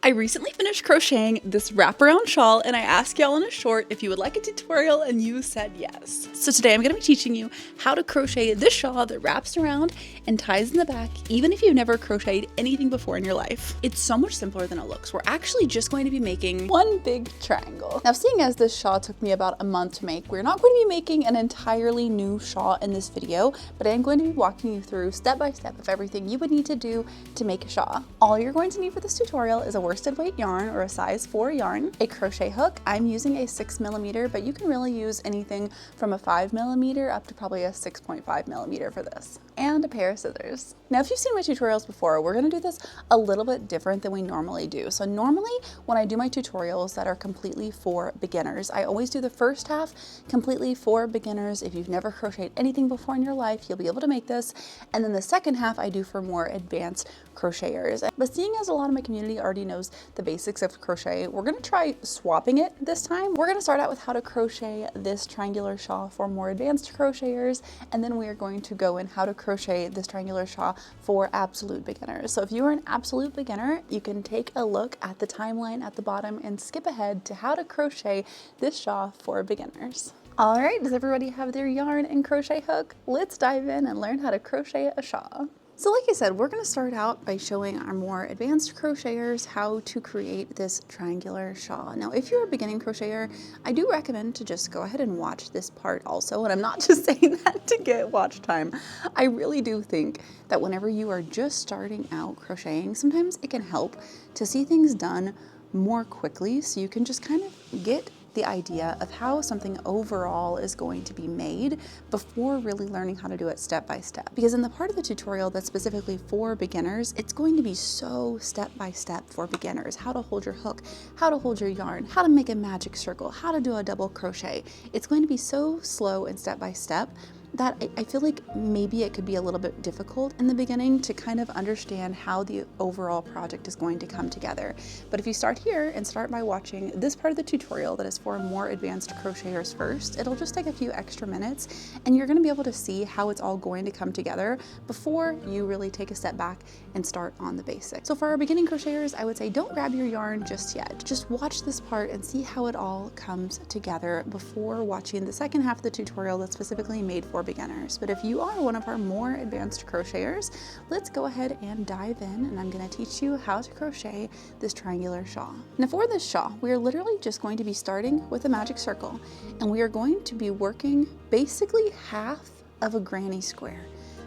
I recently finished crocheting this wraparound shawl and I asked y'all in a short if you would like a tutorial and you said yes. So today I'm going to be teaching you how to crochet this shawl that wraps around and ties in the back even if you've never crocheted anything before in your life. It's so much simpler than it looks. We're actually just going to be making one big triangle. Now, seeing as this shawl took me about a month to make, we're not going to be making an entirely new shawl in this video, but I am going to be walking you through step by step of everything you would need to do to make a shawl. All you're going to need for this tutorial is a worsted weight yarn or a size 4 yarn, a crochet hook. I'm using a 6mm, but you can really use anything from a 5mm up to probably a 6.5mm for this, and a pair of scissors. Now, if you've seen my tutorials before, we're going to do this a little bit different than we normally do. So normally when I do my tutorials that are completely for beginners, I always do the first half completely for beginners. If you've never crocheted anything before in your life, you'll be able to make this. And then the second half I do for more advanced crocheters. But seeing as a lot of my community already knows the basics of crochet, we're going to try swapping it this time. We're going to start out with how to crochet this triangular shawl for more advanced crocheters, and then we are going to go in how to crochet this triangular shawl for absolute beginners. So if you are an absolute beginner, you can take a look at the timeline at the bottom and skip ahead to how to crochet this shawl for beginners. All right, does everybody have their yarn and crochet hook? Let's dive in and learn how to crochet a shawl. So like I said, we're going to start out by showing our more advanced crocheters how to create this triangular shawl. Now, if you're a beginning crocheter, I do recommend to just go ahead and watch this part also. And I'm not just saying that to get watch time. I really do think that whenever you are just starting out crocheting, sometimes it can help to see things done more quickly so you can just kind of get the idea of how something overall is going to be made before really learning how to do it step by step. Because in the part of the tutorial that's specifically for beginners, it's going to be so step by step for beginners. How to hold your hook, how to hold your yarn, how to make a magic circle, how to do a double crochet. It's going to be so slow and step by step that I feel like maybe it could be a little bit difficult in the beginning to kind of understand how the overall project is going to come together. But if you start here and start by watching this part of the tutorial that is for more advanced crocheters first, it'll just take a few extra minutes and you're going to be able to see how it's all going to come together before you really take a step back and start on the basics. So for our beginning crocheters, I would say don't grab your yarn just yet. Just watch this part and see how it all comes together before watching the second half of the tutorial that's specifically made for beginners. But if you are one of our more advanced crocheters, let's go ahead and dive in, and I'm going to teach you how to crochet this triangular shawl. Now for this shawl, we are literally just going to be starting with a magic circle, and we are going to be working basically half of a granny square.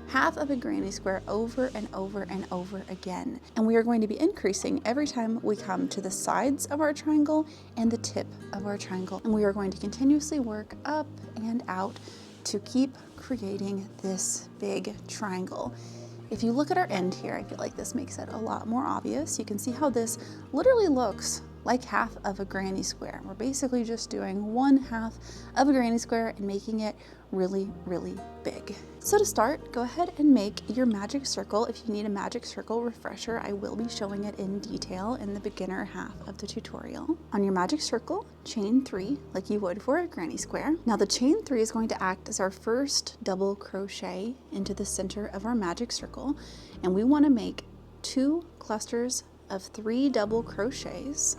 Half of a granny square over and over and over again. And we are going to be increasing every time we come to the sides of our triangle and the tip of our triangle. And we are going to continuously work up and out to keep creating this big triangle. If you look at our end here, I feel like this makes it a lot more obvious. You can see how this literally looks like half of a granny square. We're basically just doing one half of a granny square and making it really, really big. So to start, go ahead and make your magic circle. If you need a magic circle refresher, I will be showing it in detail in the beginner half of the tutorial. On your magic circle, chain 3 like you would for a granny square. Now the chain 3 is going to act as our first double crochet into the center of our magic circle, and we want to make 2 clusters of 3 double crochets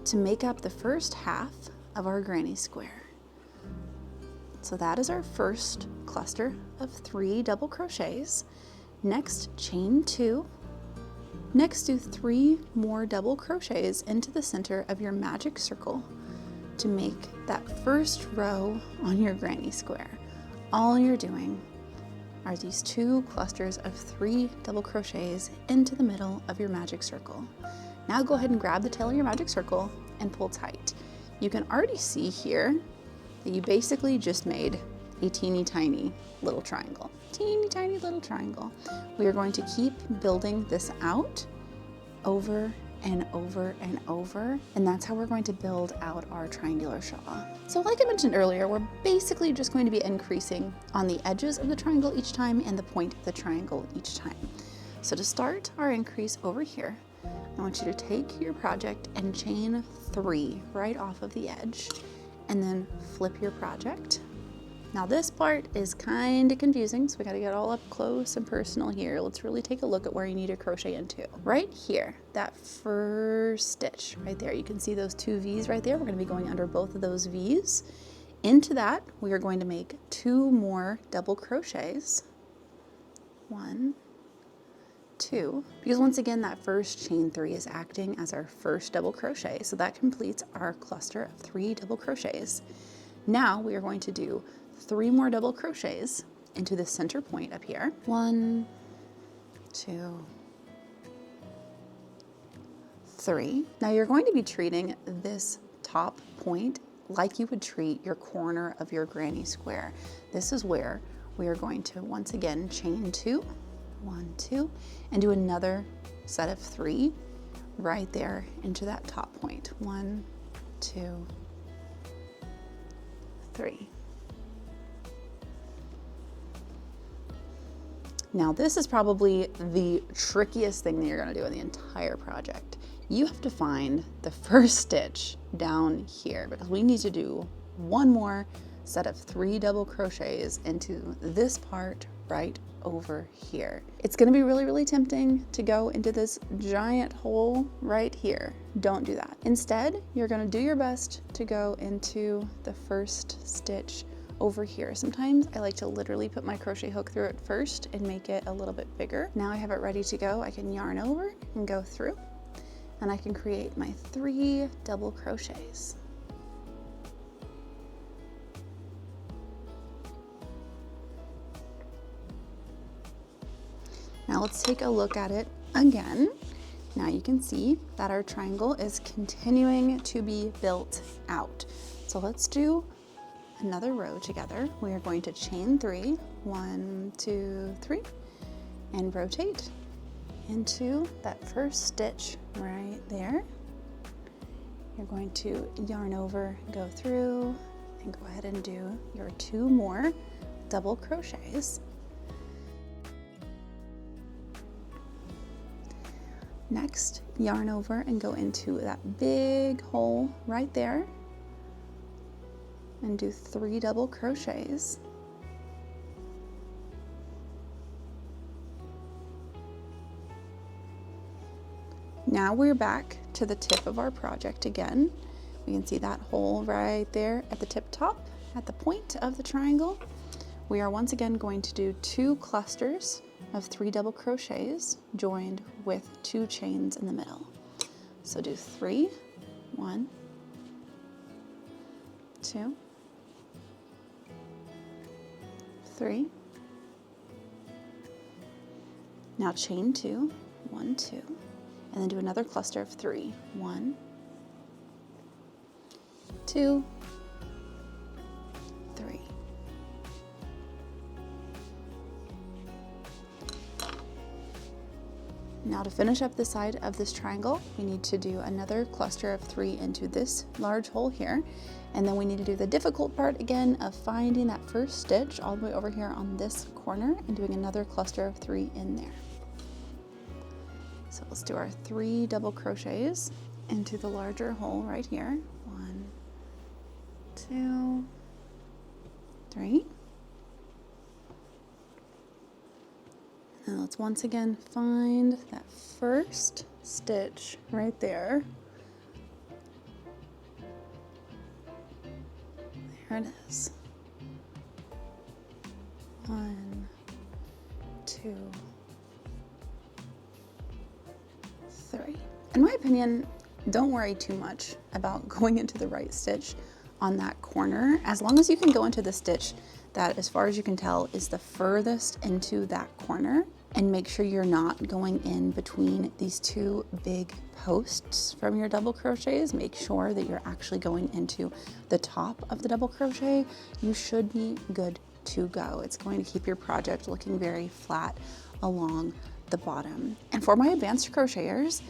to make up the first half of our granny square. So that is our first cluster of 3 double crochets. Next, chain 2. Next, do 3 more double crochets into the center of your magic circle to make that first row on your granny square. All you're doing are these 2 clusters of 3 double crochets into the middle of your magic circle. Now go ahead and grab the tail of your magic circle and pull tight. You can already see here that you basically just made a teeny tiny little triangle. Teeny tiny little triangle. We are going to keep building this out over and over and over, and that's how we're going to build out our triangular shawl. So like I mentioned earlier, we're basically just going to be increasing on the edges of the triangle each time and the point of the triangle each time. So to start our increase over here, I want you to take your project and chain 3 right off of the edge, and then flip your project Now this part is kind of confusing, so we gotta get all up close and personal here. Let's really take a look at where you need to crochet into. Right here, that first stitch right there, you can see those 2 V's right there. We're gonna be going under both of those V's. Into that, we are going to make 2 more double crochets. 1, 2, because once again, that first chain 3 is acting as our first double crochet. So that completes our cluster of 3 double crochets. Now we are going to do 3 more double crochets into the center point up here. 1, 2, 3. Now you're going to be treating this top point like you would treat your corner of your granny square. This is where we are going to once again chain 2, 1, 2, and do another set of 3 right there into that top point. 1, 2, 3. Now this is probably the trickiest thing that you're going to do in the entire project. You have to find the first stitch down here because we need to do 1 more set of 3 double crochets into this part right over here. It's going to be really, really tempting to go into this giant hole right here. Don't do that. Instead, you're going to do your best to go into the first stitch over here. Sometimes I like to literally put my crochet hook through it first and make it a little bit bigger. Now I have it ready to go. I can yarn over and go through, and I can create my 3 double crochets. Now let's take a look at it again. Now you can see that our triangle is continuing to be built out. So let's do another row together. We are going to chain 3, 1, 2, 3, and rotate into that first stitch right there. You're going to yarn over, go through, and go ahead and do your 2 more double crochets. Next, yarn over and go into that big hole right there and do 3 double crochets. Now we're back to the tip of our project again. We can see that hole right there at the tip top, at the point of the triangle. We are once again going to do 2 clusters of 3 double crochets joined with 2 chains in the middle. So do 3, 1, 2, 3. Now chain 2, 1, 2, and then do another cluster of 3, 1, 2, 3. Now to finish up the side of this triangle, we need to do another cluster of 3 into this large hole here. And then we need to do the difficult part again of finding that first stitch all the way over here on this corner and doing another cluster of 3 in there. So let's do our 3 double crochets into the larger hole right here. 1, 2, 3. And let's once again find that first stitch right there. There it is. 1, 2, 3. In my opinion, don't worry too much about going into the right stitch on that corner. As long as you can go into the stitch that, as far as you can tell, is the furthest into that corner, and make sure you're not going in between these 2 big posts from your double crochets. Make sure that you're actually going into the top of the double crochet. You should be good to go. It's going to keep your project looking very flat along the bottom. And for my advanced crocheters,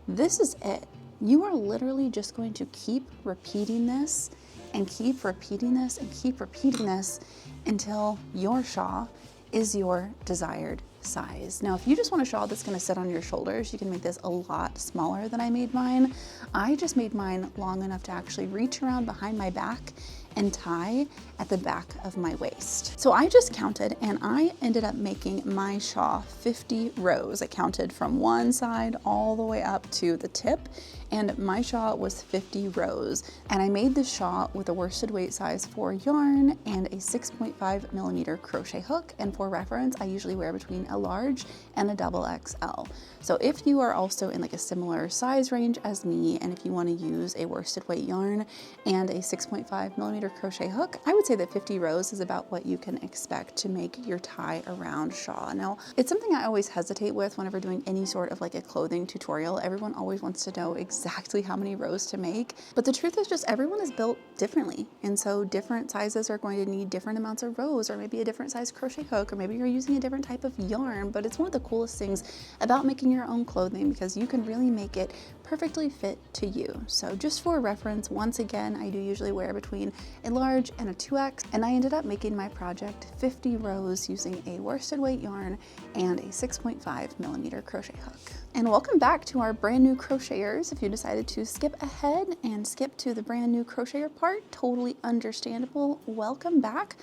this is it. You are literally just going to keep repeating this and keep repeating this and keep repeating this until your shawl is your desired size. Now, if you just want a shawl that's going to sit on your shoulders, you can make this a lot smaller than I made mine. I just made mine long enough to actually reach around behind my back and tie at the back of my waist. So I just counted and I ended up making my shawl 50 rows. I counted from one side all the way up to the tip, and my shawl was 50 rows. And I made this shawl with a worsted weight size 4 yarn and a 6.5 millimeter crochet hook. And for reference, I usually wear between a large and a double XL. So if you are also in like a similar size range as me, and if you want to use a worsted weight yarn and a 6.5 millimeter crochet hook, I would say that 50 rows is about what you can expect to make your tie around shawl. Now, it's something I always hesitate with whenever doing any sort of like a clothing tutorial. Everyone always wants to know exactly how many rows to make, but the truth is just everyone is built differently. And so different sizes are going to need different amounts of rows, or maybe a different size crochet hook, or maybe you're using a different type of yarn. But it's one of the coolest things about making your own clothing, because you can really make it perfectly fit to you. So just for reference, once again, I do usually wear between a large and a 2X, and I ended up making my project 50 rows using a worsted weight yarn and a 6.5 millimeter crochet hook. And welcome back to our brand new crocheters. If you decided to skip ahead and skip to the brand new crocheter part, totally understandable. Welcome back.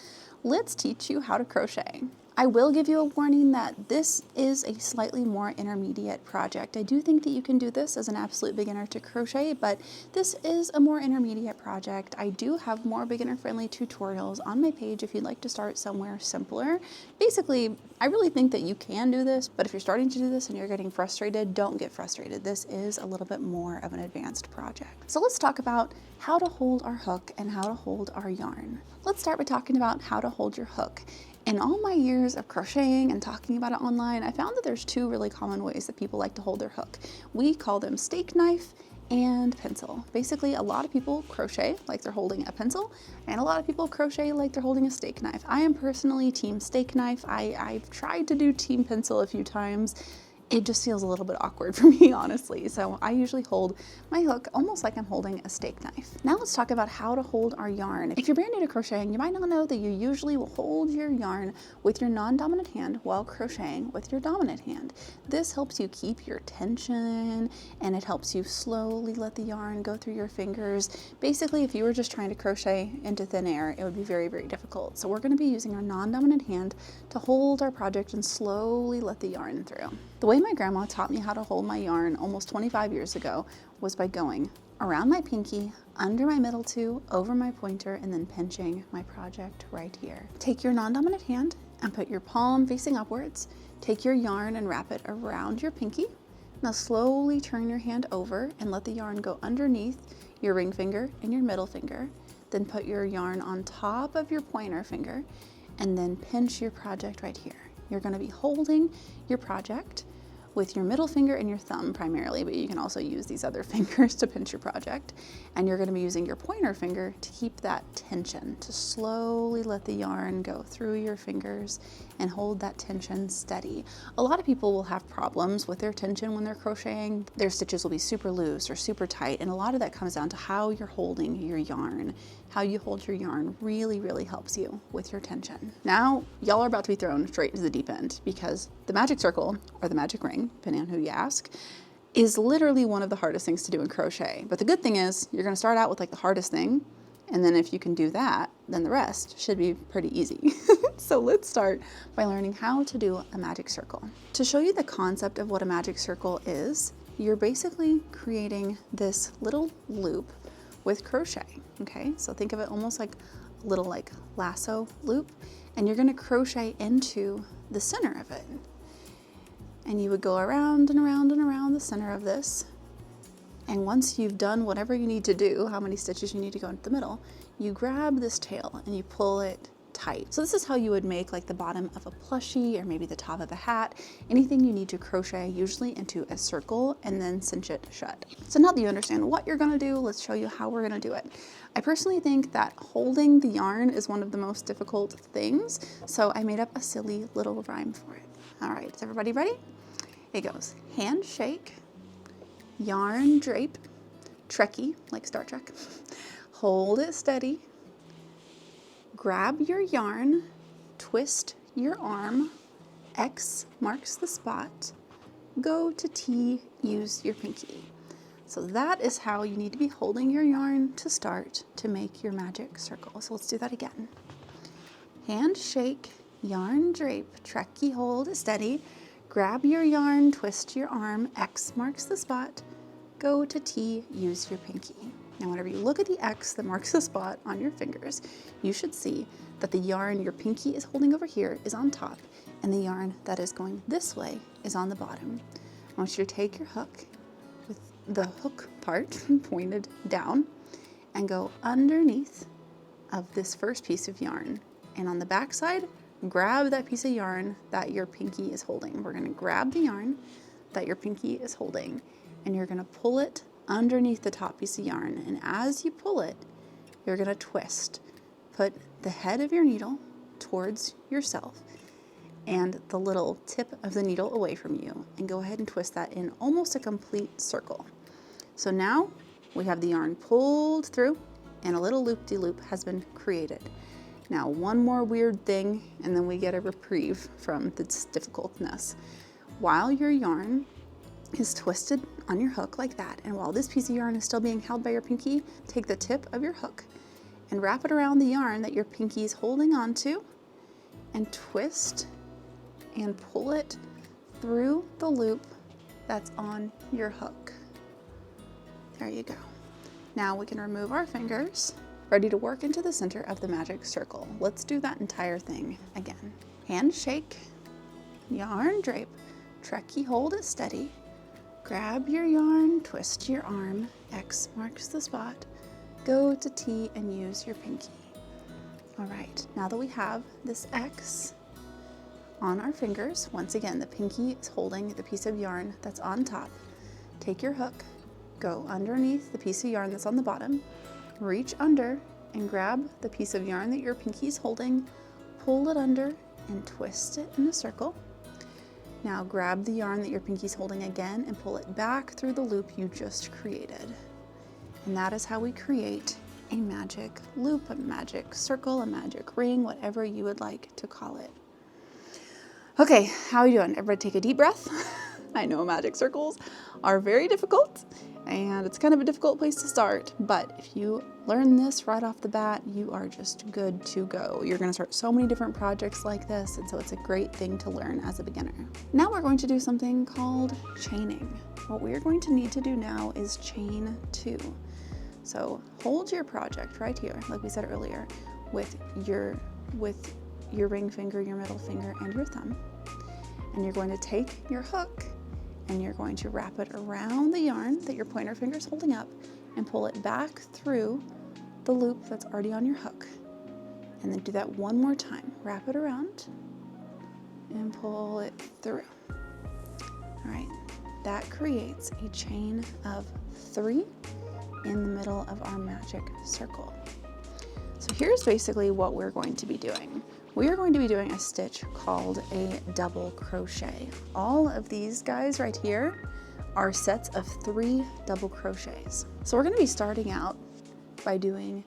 Let's teach you how to crochet. I will give you a warning that this is a slightly more intermediate project. I do think that you can do this as an absolute beginner to crochet, but this is a more intermediate project. I do have more beginner-friendly tutorials on my page if you'd like to start somewhere simpler. Basically, I really think that you can do this, but if you're starting to do this and you're getting frustrated, don't get frustrated. This is a little bit more of an advanced project. So let's talk about how to hold our hook and how to hold our yarn. Let's start by talking about how to hold your hook. In all my years of crocheting and talking about it online, I found that there's 2 really common ways that people like to hold their hook. We call them steak knife and pencil. Basically, a lot of people crochet like they're holding a pencil, and a lot of people crochet like they're holding a steak knife. I am personally team steak knife. I've tried to do team pencil a few times. It just feels a little bit awkward for me, honestly. So I usually hold my hook almost like I'm holding a steak knife. Now let's talk about how to hold our yarn. If you're brand new to crocheting, you might not know that you usually will hold your yarn with your non-dominant hand while crocheting with your dominant hand. This helps you keep your tension, and it helps you slowly let the yarn go through your fingers. Basically, if you were just trying to crochet into thin air, it would be very, very difficult. So we're going to be using our non-dominant hand to hold our project and slowly let the yarn through. The way my grandma taught me how to hold my yarn almost 25 years ago was by going around my pinky, under my middle two, over my pointer, and then pinching my project right here. Take your non-dominant hand and put your palm facing upwards. Take your yarn and wrap it around your pinky. Now slowly turn your hand over and let the yarn go underneath your ring finger and your middle finger. Then put your yarn on top of your pointer finger and then pinch your project right here. You're going to be holding your project with your middle finger and your thumb primarily, but you can also use these other fingers to pinch your project. And you're going to be using your pointer finger to keep that tension, to slowly let the yarn go through your fingers and hold that tension steady. A lot of people will have problems with their tension when they're crocheting. Their stitches will be super loose or super tight, and a lot of that comes down to how you're holding your yarn. How you hold your yarn really, really helps you with your tension. Now, y'all are about to be thrown straight into the deep end, because the magic circle, or the magic ring, depending on who you ask, is literally one of the hardest things to do in crochet. But the good thing is, you're gonna start out with like the hardest thing, and then if you can do that, then the rest should be pretty easy. So let's start by learning how to do a magic circle. To show you the concept of what a magic circle is, you're basically creating this little loop with crochet, okay? So think of it almost like a little like lasso loop, and you're gonna crochet into the center of it. And you would go around and around and around the center of this. And once you've done whatever you need to do, how many stitches you need to go into the middle, you grab this tail and you pull it tight. So this is how you would make like the bottom of a plushie or maybe the top of a hat, anything you need to crochet usually into a circle and then cinch it shut. So now that you understand what you're gonna do, let's show you how we're gonna do it. I personally think that holding the yarn is one of the most difficult things, so I made up a silly little rhyme for it. All right, is everybody ready? It goes handshake, yarn drape, Trekkie, like Star Trek, hold it steady, grab your yarn, twist your arm, X marks the spot, go to T, use your pinky. So that is how you need to be holding your yarn to start to make your magic circle. So let's do that again. Hand shake, yarn drape, trekkie hold steady, grab your yarn, twist your arm, X marks the spot, go to T, use your pinky. Now whenever you look at the X that marks the spot on your fingers, you should see that the yarn your pinky is holding over here is on top, and the yarn that is going this way is on the bottom. I want you to take your hook with the hook part pointed down and go underneath of this first piece of yarn. And on the back side, grab that piece of yarn that your pinky is holding. We're gonna grab the yarn that your pinky is holding, and you're gonna pull it underneath the top piece of yarn. And as you pull it, you're gonna twist. Put the head of your needle towards yourself and the little tip of the needle away from you, and go ahead and twist that in almost a complete circle. So now we have the yarn pulled through and a little loop-de-loop has been created. Now one more weird thing, and then we get a reprieve from this difficultness. While your yarn is twisted on your hook like that, and while this piece of yarn is still being held by your pinky, take the tip of your hook and wrap it around the yarn that your pinky is holding onto, and twist and pull it through the loop that's on your hook. There you go. Now we can remove our fingers, ready to work into the center of the magic circle. Let's do that entire thing again. Hand shake, yarn drape, trekkie hold it steady, grab your yarn, twist your arm, X marks the spot, go to T and use your pinky. All right, now that we have this X on our fingers, once again, the pinky is holding the piece of yarn that's on top. Take your hook, go underneath the piece of yarn that's on the bottom, reach under and grab the piece of yarn that your pinky is holding, pull it under and twist it in a circle. Now grab the yarn that your pinky is holding again and pull it back through the loop you just created. And that is how we create a magic loop, a magic circle, a magic ring, whatever you would like to call it. Okay, how are you doing? Everybody take a deep breath. I know magic circles are very difficult, and it's kind of a difficult place to start, but if you learn this right off the bat, you are just good to go. You're gonna start so many different projects like this, and so it's a great thing to learn as a beginner. Now we're going to do something called chaining. What we're going to need to do now is chain 2. So hold your project right here, like we said earlier, with your ring finger, your middle finger, and your thumb. And you're going to take your hook and you're going to wrap it around the yarn that your pointer finger is holding up and pull it back through the loop that's already on your hook. And then do that one more time. Wrap it around and pull it through. All right, that creates a chain of 3 in the middle of our magic circle. So here's basically what we're going to be doing. We are going to be doing a stitch called a double crochet. All of these guys right here are sets of 3 double crochets. So we're going to be starting out by doing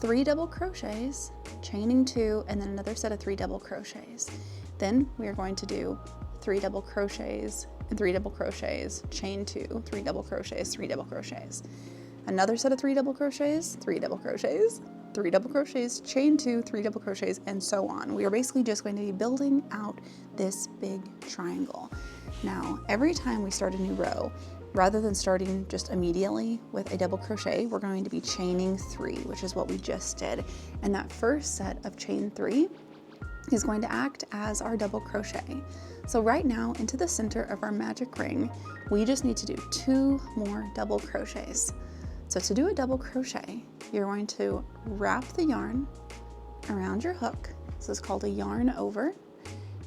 3 double crochets, chaining 2, and then another set of 3 double crochets. Then we are going to do 3 double crochets and 3 double crochets, chain 2, 3 double crochets, 3 double crochets. Another set of 3 double crochets, 3 double crochets, 3 double crochets, chain 2, 3 double crochets, and so on. We are basically just going to be building out this big triangle. Now, every time we start a new row, rather than starting just immediately with a double crochet, we're going to be chaining 3, which is what we just did. And that first set of chain 3 is going to act as our double crochet. So right now, into the center of our magic ring, we just need to do 2 more double crochets. So to do a double crochet, you're going to wrap the yarn around your hook. This is called a yarn over.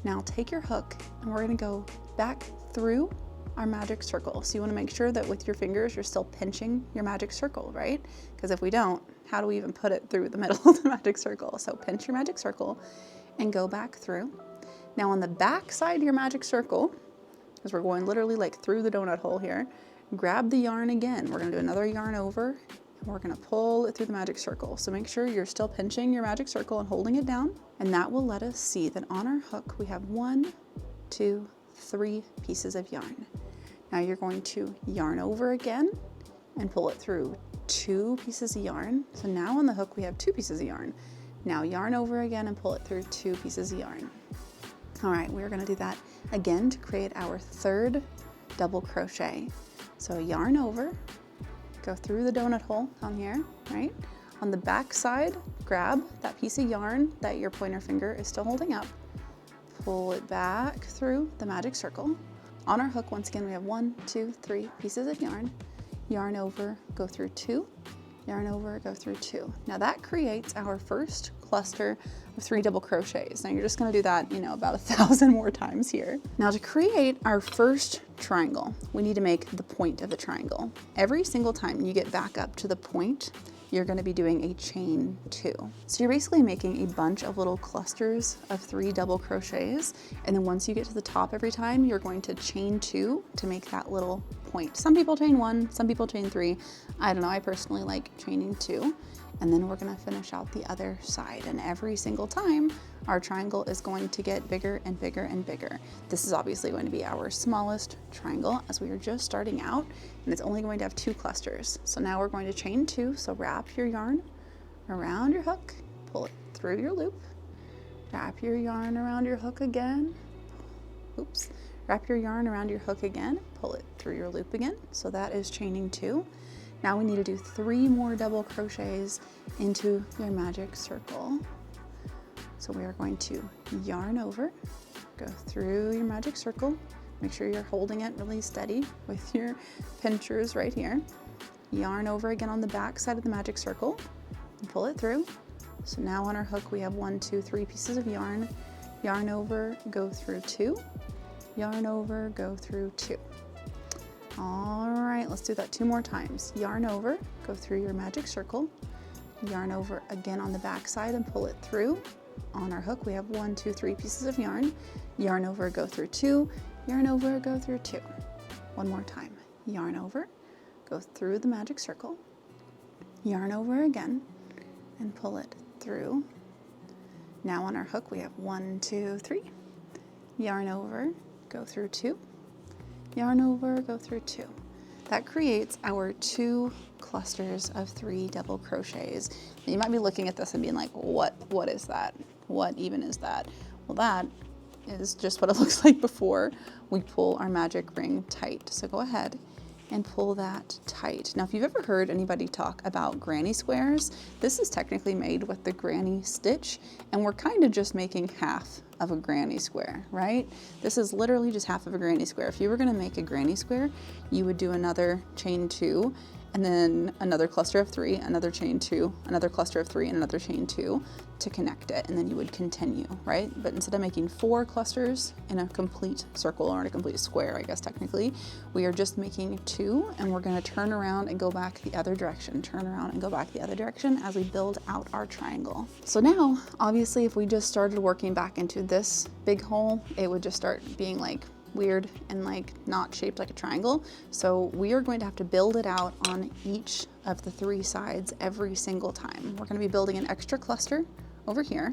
Now take your hook and we're going to go back through our magic circle. So you want to make sure that with your fingers you're still pinching your magic circle, right? Because if we don't, how do we even put it through the middle of the magic circle? So pinch your magic circle and go back through. Now on the back side of your magic circle, because we're going literally like through the donut hole here, grab the yarn again. We're going to do another yarn over and we're going to pull it through the magic circle. So make sure you're still pinching your magic circle and holding it down, and that will let us see that on our hook we have 1, 2, 3 pieces of yarn. Now you're going to yarn over again and pull it through 2 pieces of yarn. So now on the hook we have 2 pieces of yarn. Now yarn over again and pull it through 2 pieces of yarn. All right, we're gonna do that again to create our 3rd double crochet. So yarn over, go through the donut hole on here, right? On the back side, grab that piece of yarn that your pointer finger is still holding up, pull it back through the magic circle. On our hook, once again, we have 1, 2, 3 pieces of yarn. Yarn over, go through 2, yarn over, go through 2. Now that creates our first cluster of 3 double crochets. Now you're just gonna do that, you know, about 1,000 more times here. Now to create our first triangle, we need to make the point of the triangle. Every single time you get back up to the point, you're gonna be doing a chain 2. So you're basically making a bunch of little clusters of 3 double crochets. And then once you get to the top every time, you're going to chain 2 to make that little point. Some people chain 1, some people chain 3. I don't know, I personally like chaining 2. And then we're gonna finish out the other side. And every single time, our triangle is going to get bigger and bigger and bigger. This is obviously going to be our smallest triangle as we are just starting out, and it's only going to have 2 clusters. So now we're going to chain 2. So wrap your yarn around your hook, pull it through your loop, wrap your yarn around your hook again. Oops. Wrap your yarn around your hook again, pull it through your loop again. So that is chaining 2. Now we need to do 3 more double crochets into your magic circle. So we are going to yarn over, go through your magic circle. Make sure you're holding it really steady with your pinchers right here. Yarn over again on the back side of the magic circle and pull it through. So now on our hook we have 1, 2, 3 pieces of yarn. Yarn over, go through 2. Yarn over, go through 2. All right, let's do that 2 more times. Yarn over, go through your magic circle. Yarn over again on the back side and pull it through. On our hook, we have 1, 2, 3 pieces of yarn. Yarn over, go through 2. Yarn over, go through 2. One more time. Yarn over, go through the magic circle. Yarn over again and pull it through. Now on our hook, we have 1, 2, 3. Yarn over, go through 2. Yarn over, go through 2. That creates our 2 clusters of 3 double crochets. You might be looking at this and being like, what is that? What even is that? Well, that is just what it looks like before we pull our magic ring tight. So go ahead and pull that tight. Now, if you've ever heard anybody talk about granny squares, this is technically made with the granny stitch, and we're kind of just making half of a granny square, right? This is literally just half of a granny square. If you were gonna make a granny square, you would do another chain 2, and then another cluster of 3, another chain 2, another cluster of 3, and another chain 2 to connect it, and then you would continue, right? But instead of making 4 clusters in a complete circle, or in a complete square, I guess technically, we are just making 2, and we're gonna turn around and go back the other direction, turn around and go back the other direction as we build out our triangle. So now, obviously, if we just started working back into this big hole, it would just start being like weird and like not shaped like a triangle. So we are going to have to build it out on each of the 3 sides every single time. We're going to be building an extra cluster over here,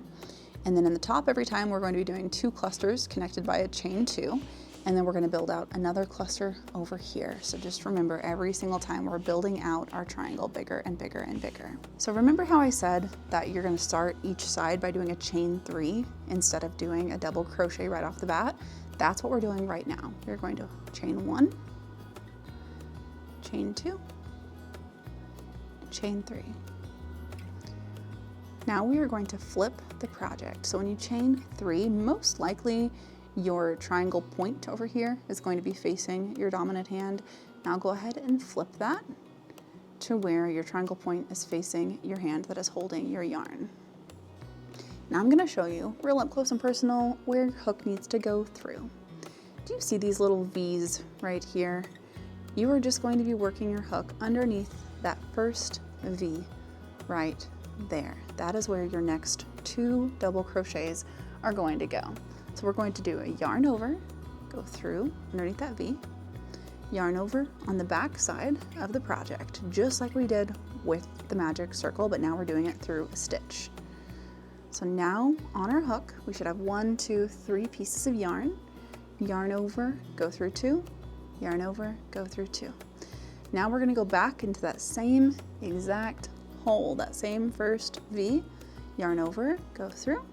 and then in the top every time we're going to be doing 2 clusters connected by a chain 2, and then we're going to build out another cluster over here. So just remember, every single time we're building out our triangle bigger and bigger and bigger. So remember how I said that you're going to start each side by doing a chain 3 instead of doing a double crochet right off the bat? That's what we're doing right now. We're going to chain 1, chain 2, chain 3. Now we are going to flip the project. So when you chain 3, most likely your triangle point over here is going to be facing your dominant hand. Now go ahead and flip that to where your triangle point is facing your hand that is holding your yarn. Now I'm going to show you real up close and personal where your hook needs to go through. Do you see these little V's right here? You are just going to be working your hook underneath that first V right there. That is where your next 2 double crochets are going to go. So we're going to do a yarn over, go through underneath that V, yarn over on the back side of the project, just like we did with the magic circle, but now we're doing it through a stitch. So now on our hook, we should have 1, 2, 3 pieces of yarn. Yarn over, go through 2, yarn over, go through 2. Now we're gonna go back into that same exact hole, that same first V, yarn over, go through,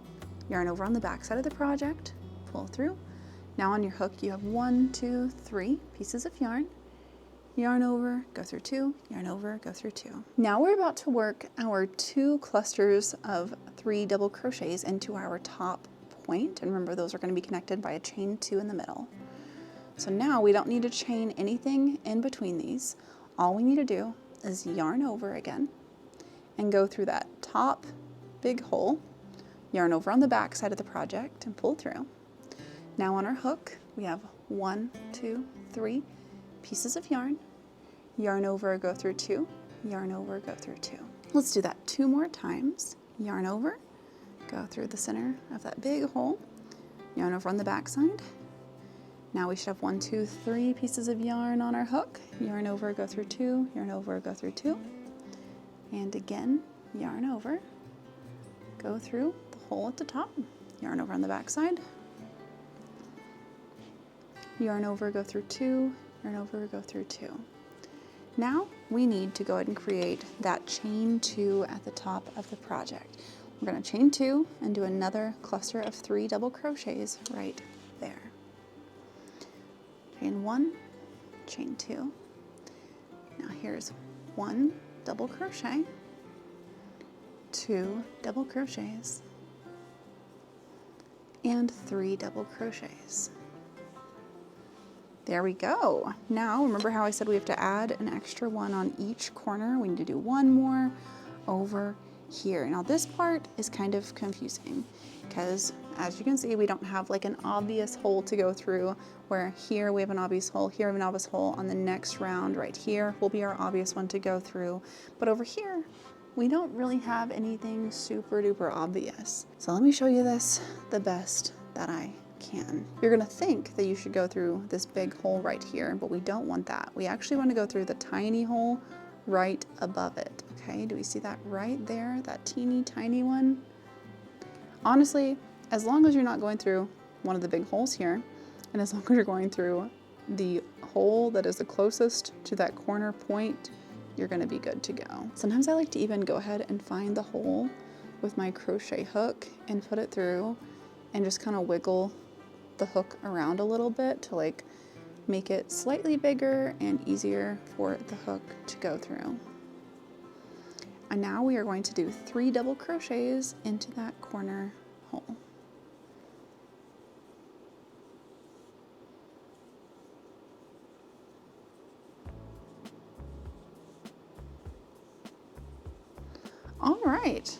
yarn over on the back side of the project, pull through. Now on your hook, you have 1, 2, 3 pieces of yarn, yarn over, go through 2, yarn over, go through 2. Now we're about to work our 2 clusters of 3 double crochets into our top point, and remember those are going to be connected by a chain 2 in the middle. So now we don't need to chain anything in between these. All we need to do is yarn over again and go through that top big hole, yarn over on the back side of the project and pull through. Now on our hook, we have 1, 2, 3 pieces of yarn, yarn over, go through 2, yarn over, go through 2. Let's do that 2 more times. Yarn over, go through the center of that big hole, yarn over on the back side. Now we should have 1, 2, 3 pieces of yarn on our hook, yarn over, go through 2, yarn over, go through 2, and again, yarn over, go through the hole at the top, yarn over on the back side, yarn over, go through 2, yarn over, go through 2. Now we need to go ahead and create that chain 2 at the top of the project. We're going to chain 2 and do another cluster of 3 double crochets right there. Chain 1, chain 2. Now here's 1 double crochet, 2 double crochets, and 3 double crochets. There we go. Now, remember how I said we have to add an extra one on each corner? We need to do 1 more over here. Now this part is kind of confusing because as you can see, we don't have like an obvious hole to go through, where here we have an obvious hole, here we have an obvious hole, on the next round right here will be our obvious one to go through. But over here, we don't really have anything super duper obvious. So let me show you this the best that I can. You're gonna think that you should go through this big hole right here, but we don't want that. We actually want to go through the tiny hole right above it. Okay, do we see that right there? That teeny tiny one? Honestly, as long as you're not going through one of the big holes here, and as long as you're going through the hole that is the closest to that corner point, you're gonna be good to go. Sometimes I like to even go ahead and find the hole with my crochet hook and put it through and just kind of wiggle the hook around a little bit to like make it slightly bigger and easier for the hook to go through. And now we are going to do 3 double crochets into that corner hole. All right,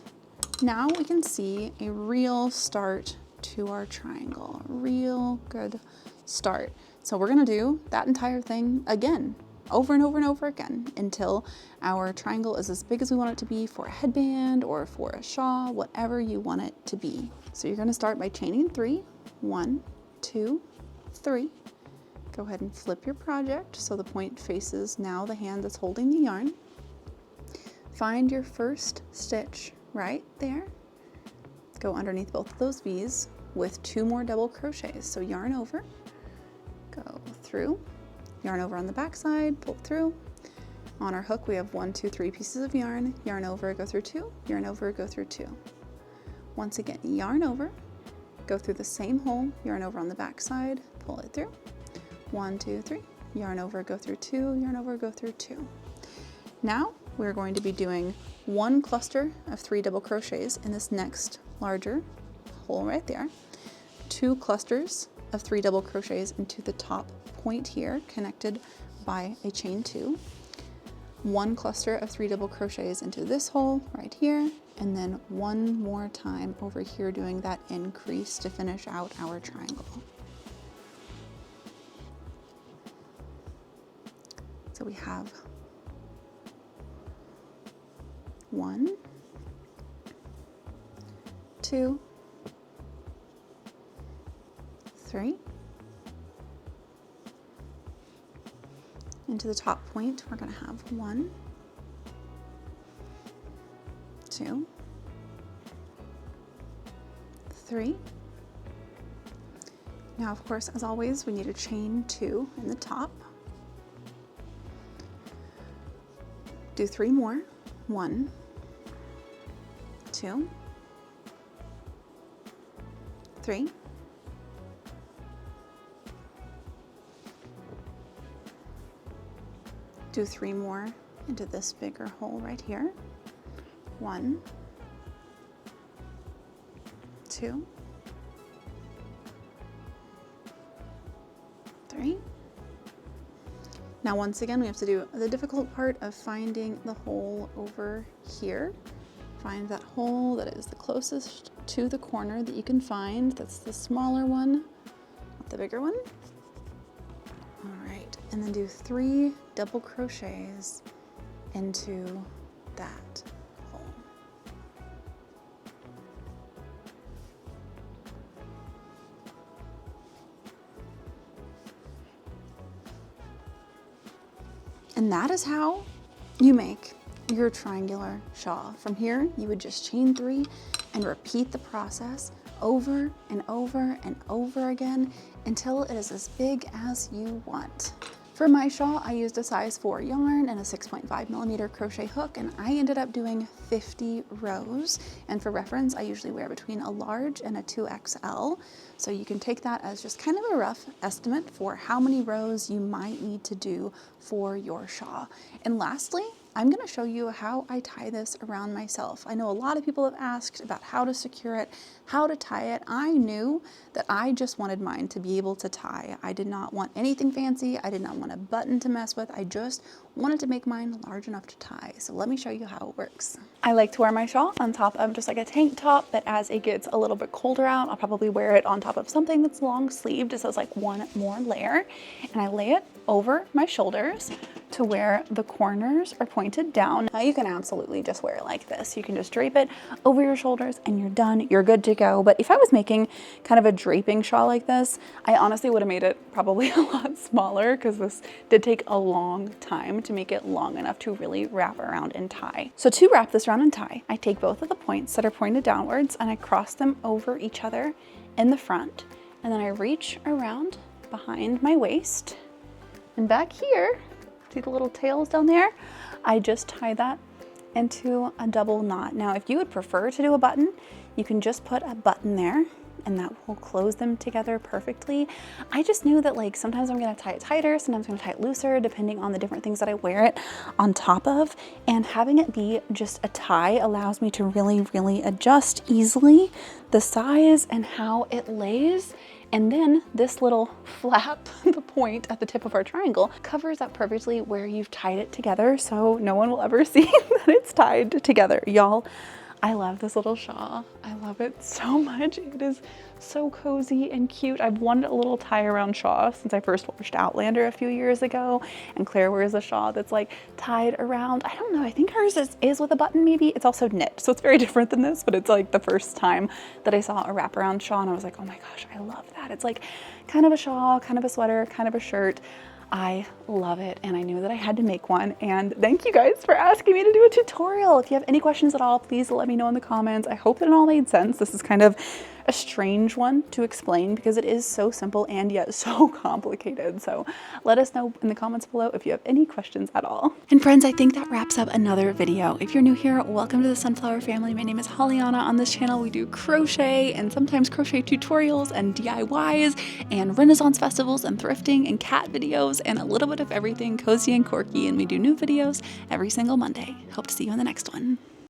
now we can see a real start to our triangle, a real good start. So we're gonna do that entire thing again, over and over and over again, until our triangle is as big as we want it to be for a headband or for a shawl, whatever you want it to be. So you're gonna start by chaining 3, 1, 2, 3. Go ahead and flip your project so the point faces now the hand that's holding the yarn. Find your first stitch right there. Go underneath both of those V's with 2 more double crochets. So yarn over, go through, yarn over on the back side, pull through. On our hook, we have 1, 2, 3 pieces of yarn, yarn over, go through 2, yarn over, go through 2. Once again, yarn over, go through the same hole, yarn over on the back side, pull it through. 1, 2, 3, yarn over, go through 2, yarn over, go through 2. Now we're going to be doing 1 cluster of 3 double crochets in this next larger hole right there, 2 clusters of 3 double crochets into the top point here, connected by a chain 2, 1 cluster of 3 double crochets into this hole right here, and then 1 more time over here doing that increase to finish out our triangle. So we have 1, 2, 3. Into the top point, we're going to have 1, 2, 3. Now, of course, as always, we need a chain 2 in the top. Do 3 more. 1, 2, 3. Do 3 more into this bigger hole right here. 1, 2, 3. Now once again, we have to do the difficult part of finding the hole over here. Find that hole that is the closest to the corner that you can find. That's the smaller one, not the bigger one. All right, and then do 3 double crochets into that hole. And that is how you make your triangular shawl. From here, you would just chain 3 and repeat the process over and over and over again until it is as big as you want. For my shawl, I used a size 4 yarn and a 6.5mm crochet hook, and I ended up doing 50 rows. And for reference, I usually wear between a large and a 2XL. So you can take that as just kind of a rough estimate for how many rows you might need to do for your shawl. And lastly, I'm going to show you how I tie this around myself. I know a lot of people have asked about how to secure it, how to tie it. I knew that I just wanted mine to be able to tie. I did not want anything fancy. I did not want a button to mess with. I just wanted to make mine large enough to tie. So let me show you how it works. I like to wear my shawl on top of just like a tank top, but as it gets a little bit colder out, I'll probably wear it on top of something that's long sleeved, just as like one more layer. And I lay it over my shoulders to where the corners are pointed down. Now you can absolutely just wear it like this. You can just drape it over your shoulders and you're done, you're good to go. But if I was making kind of a draping shawl like this, I honestly would have made it probably a lot smaller, because this did take a long time to make it long enough to really wrap around and tie. So to wrap this around and tie, I take both of the points that are pointed downwards and I cross them over each other in the front. And then I reach around behind my waist, and back here, see the little tails down there? I just tie that into a double knot. Now, if you would prefer to do a button, you can just put a button there and that will close them together perfectly. I just knew that like sometimes I'm gonna tie it tighter, sometimes I'm gonna tie it looser, depending on the different things that I wear it on top of. And having it be just a tie allows me to really adjust easily the size and how it lays. And then this little flap, the point at the tip of our triangle, covers up perfectly where you've tied it together, so no one will ever see that it's tied together. Y'all, I love this little shawl. I love it so much. It is so cozy and cute. I've wanted a little tie around shawl since I first watched Outlander a few years ago, and Claire wears a shawl that's like tied around. I don't know, I think hers is with a button maybe. It's also knit, so it's very different than this, but it's like the first time that I saw a wraparound shawl and I was like, oh my gosh, I love that. It's like kind of a shawl, kind of a sweater, kind of a shirt. I love it, and I knew that I had to make one. And thank you guys for asking me to do a tutorial. If you have any questions at all, please let me know in the comments. I hope that it all made sense. This is kind of a strange one to explain because it is so simple and yet so complicated. So let us know in the comments below if you have any questions at all. And friends, I think that wraps up another video. If you're new here, welcome to the Sunflower family. My name is Hollyana. On this channel, we do crochet and sometimes crochet tutorials and DIYs and Renaissance festivals and thrifting and cat videos and a little bit of everything cozy and quirky. And we do new videos every single Monday. Hope to see you in the next one.